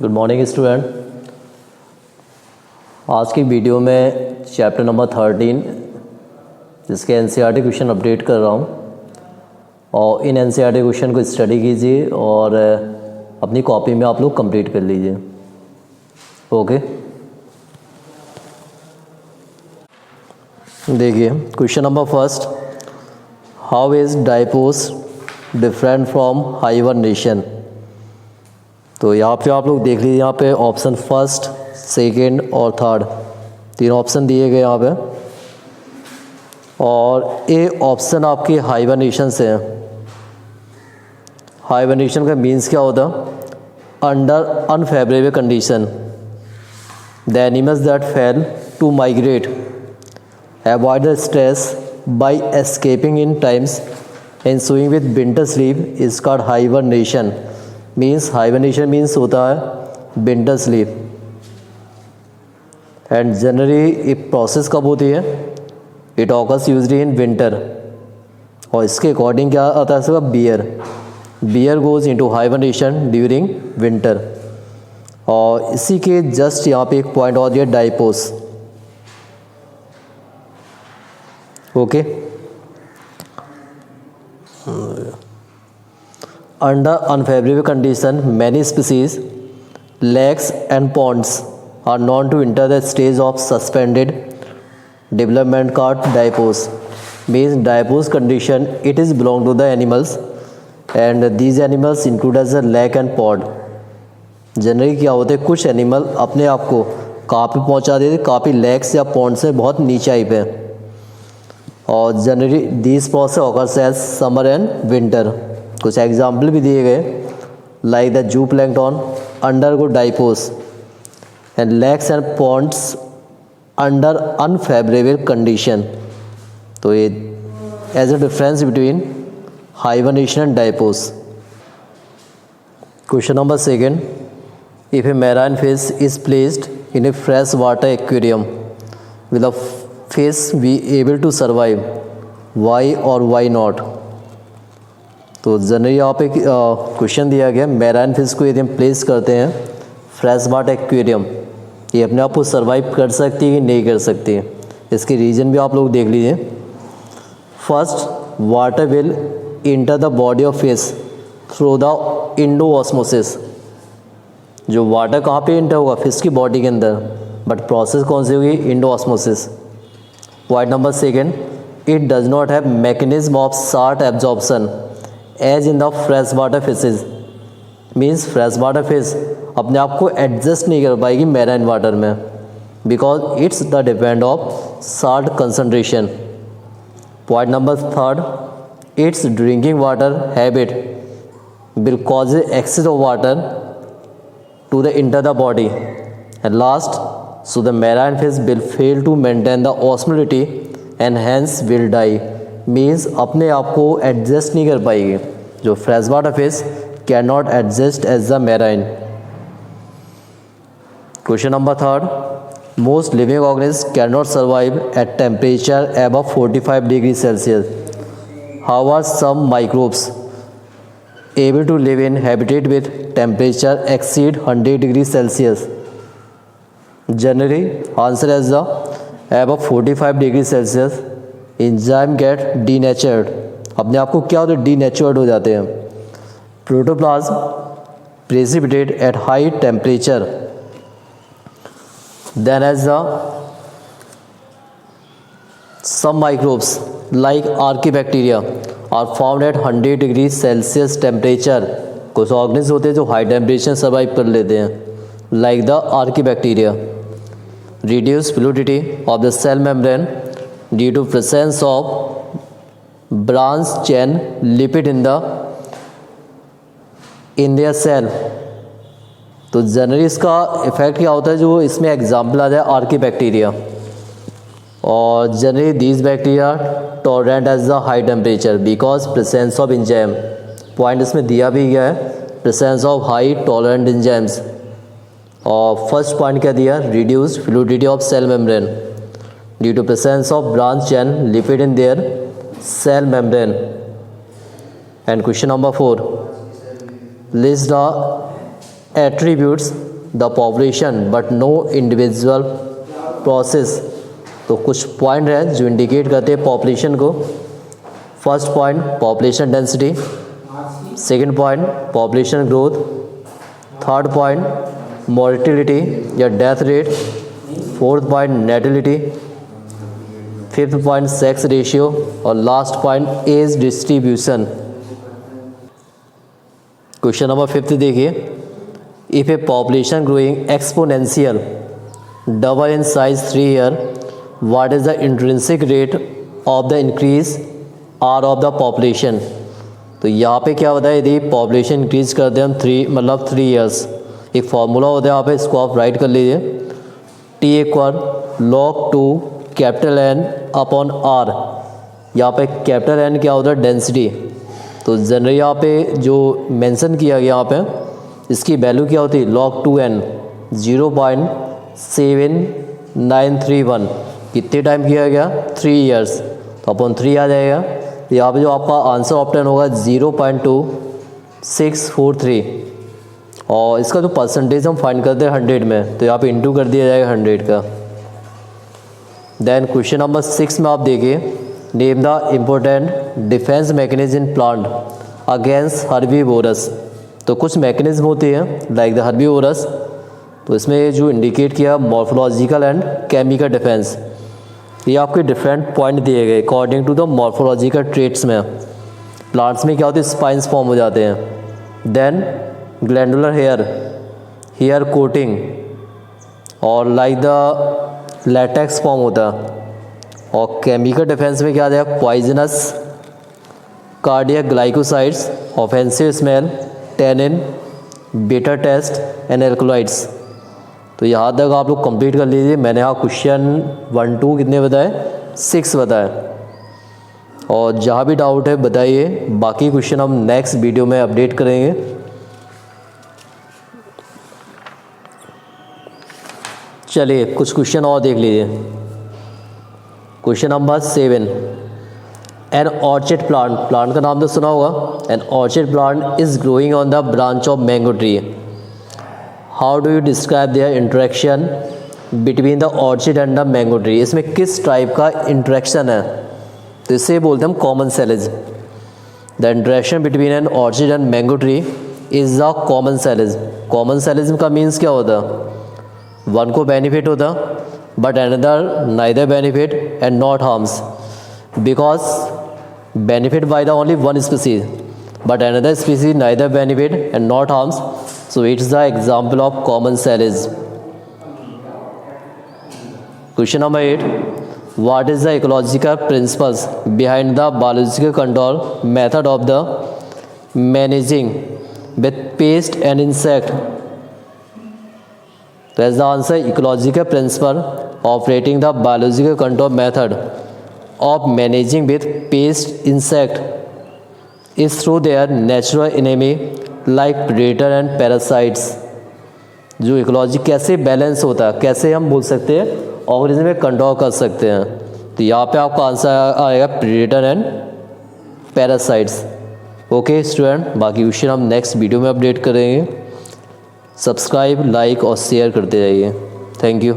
Good morning student. आज की video में चैप्टर नंबर 13 जिसके एनसीईआरटी क्वेश्चन अपडेट कर रहा हूँ और इन एनसीईआरटी क्वेश्चन को स्टडी कीजिए और अपनी कॉपी में आप लोग कंप्लीट कर लीजिए। ओके, देखिए question number first, how is diapause different from hibernation. तो यहाँ पे आप लोग देख लीजिए, यहाँ पे ऑप्शन फर्स्ट, सेकंड और थर्ड तीन ऑप्शन दिए गए यहाँ पे, और ए ऑप्शन आपकी हाइबरनेशन से है। हाइबरनेशन का मीन्स क्या होता है? Under unfavourable condition the animals that fail to migrate avoid the stress by escaping in times ensuing with winter sleep is called hibernation। Means hibernation means होता है winter sleep. And generally ये process कब होती है? It occurs usually in winter. और इसके according क्या आता है इसका? Bear goes into hibernation during winter. और इसी के जस्ट यहाँ पे एक पॉइंट और दिया, diapause. Okay, under unfavorable condition many species, lakes and ponds are known to enter the stage of suspended development called diapause। means diapause condition, it is belong to the animals and these animals include as a lake and pond। Generally क्या होते हैं, कुछ animal अपने आप को कहाँ पे पहुँचा देते, काफ़ी लेक्स या पॉन्ड से बहुत नीचाई पे। और generally this process occurs as summer and winter. कुछ एग्जाम्पल भी दिए गए, like the zooplankton undergo diapause and lakes and ponds under unfavourable condition. तो ये as a difference between hibernation and diapause. Question number second, if a marine fish is placed in a fresh water aquarium with a fish be able to survive, why or why not। तो generally यहाँ पे question दिया गया, marine fish को यदि हम place करते हैं फ्रेश वाटर एक्वेरियम, ये अपने आप को सर्वाइव कर सकती है कि नहीं कर सकती है? इसके रीजन भी आप लोग देख लीजिए। First, water will enter the body of fish through the endosmosis. जो वाटर कहाँ पे इंटर होगा? फिश की बॉडी के अंदर, बट प्रोसेस कौन सी होगी? Endosmosis. Point number second, it does not have mechanism of salt absorption as in the fresh water fishes. Means fresh water fish अपने आप को एडजस्ट नहीं कर पाएगी मैराइन वाटर में, because it's the depend of salt concentration. Point number third, it's drinking water habit will cause excess of water to the enter the body. And last, so the marine fish will fail to maintain the osmolality and hence will die। means अपने आप को adjust नहीं कर पाएगी। जो fresh water fish can not adjust as the marine. Question number third, most living organism can not survive at temperature above 45 degree Celsius. How are some microbes able to live in habitat with temperature exceed 100 degree Celsius? Generally, answer is the above 45 degree Celsius enzyme get denatured। अपने आप को क्या होता है? denatured हो जाते हैं। Protoplasm precipitate at high temperature, then as the some microbes like archaebacteria are found at 100 degree Celsius temperature. कुछ ऑर्गेनिज्म होते हैं जो हाई टेम्परेचर सर्वाइव कर लेते हैं, like the archaebacteria। reduce fluidity of the cell membrane due to presence of branch chain lipid in their cell। तो generally इसका effect क्या होता है? जो इसमें एग्जाम्पल आ जाए आर्कीबैक्टीरिया। और generally these bacteria tolerant as the high temperature because presence of enzyme. Point इसमें दिया भी गया है, presence of high tolerant enzymes. और फर्स्ट पॉइंट क्या दिया? Reduced fluidity of cell membrane due to presence of branch chain lipid in their cell membrane. And question number 4, list the attributes the population but no individual process. तो कुछ point हैं जो indicate करते हैं population को। First point population density, second point population growth, third point mortality या death rate, fourth point natality, fifth point sex ratio और last point age distribution. Question number fifth देखिए, if a population growing exponential double in size 3 year, what is the intrinsic rate of the increase r of the population. तो यहाँ पे क्या होता है, यदि population increase करते हैं हम 3 ईयर्स, एक फार्मूला होता है यहाँ पे, इसको आप राइट कर लीजिए, T equal log 2 capital N upon R. यहाँ पे कैपिटल एन क्या होता है, डेंसिटी। तो जनरली यहाँ पे जो मेंशन किया गया यहाँ पे, इसकी वैल्यू क्या होती है, log 2n 0.7931। कितने टाइम किया गया, 3 ईयर्स, तो अपॉन 3 आ जाएगा। यहाँ पे जो आपका आंसर ऑप्शन होगा 0.2643 और इसका जो परसेंटेज हम फाइंड करते हैं 100 में, तो यहाँ पे इंटू कर दिया जाएगा 100 का। देन क्वेश्चन नंबर 6 में आप देखिए, name the important defence mechanism in plant against herbivores. तो कुछ मैकेनिज्म होते हैं लाइक द हर्बीवोरस, तो इसमें जो इंडिकेट किया मॉर्फोलॉजिकल एंड केमिकल डिफेंस। ये आपके डिफरेंट पॉइंट दिए गए according to the morphological traits में। प्लांट्स में क्या होती है, स्पाइंस फॉर्म हो जाते हैं। देन ग्लैंडुलर हेयर कोटिंग और लाइक द लैटेक्स फॉर्म होता है। और केमिकल डिफेंस में क्या आ जाएगा, poisonous, cardiac glycosides, offensive smell, tannin, bitter taste and alkaloids. तो यहाँ तक आप लोग कंप्लीट कर लीजिए। मैंने यहाँ क्वेश्चन 1 2 कितने बताए, 6 बताए। और जहाँ भी डाउट है बताइए, बाकी क्वेश्चन हम नेक्स्ट वीडियो में अपडेट करेंगे। चलिए कुछ क्वेश्चन और देख लीजिए। Question number 7, an orchid plant, plant का नाम तो सुना होगा। An orchid plant is growing on the branch of mango tree. How do you describe their interaction between the orchid and the mango tree. इसमें किस टाइप का interaction है, तो इसे बोलते हैं हम commensalism. The interaction between an orchid and mango tree is the commensalism. Commensalism का मीन्स क्या होता है, वन को बेनिफिट होता but another neither benefit and not harms, because benefit by the only one species but another species neither benefit and not harms, so it's the example of common sellage. Question number 8, what is the ecological principles behind the biological control method of the managing with pest and insect? So as the answer, ecological principle operating the biological control method of managing with pest insect is through their natural enemy like predator and parasites. जो ecology कैसे balance होता है, कैसे हम बोल सकते हैं organism में कंट्रोल कर सकते हैं, तो यहाँ पे आपका आंसर आएगा predator and parasites. Okay student, बाकी क्वेश्चन हम नेक्स्ट वीडियो में अपडेट करेंगे। सब्सक्राइब, लाइक और शेयर करते जाइए। Thank you.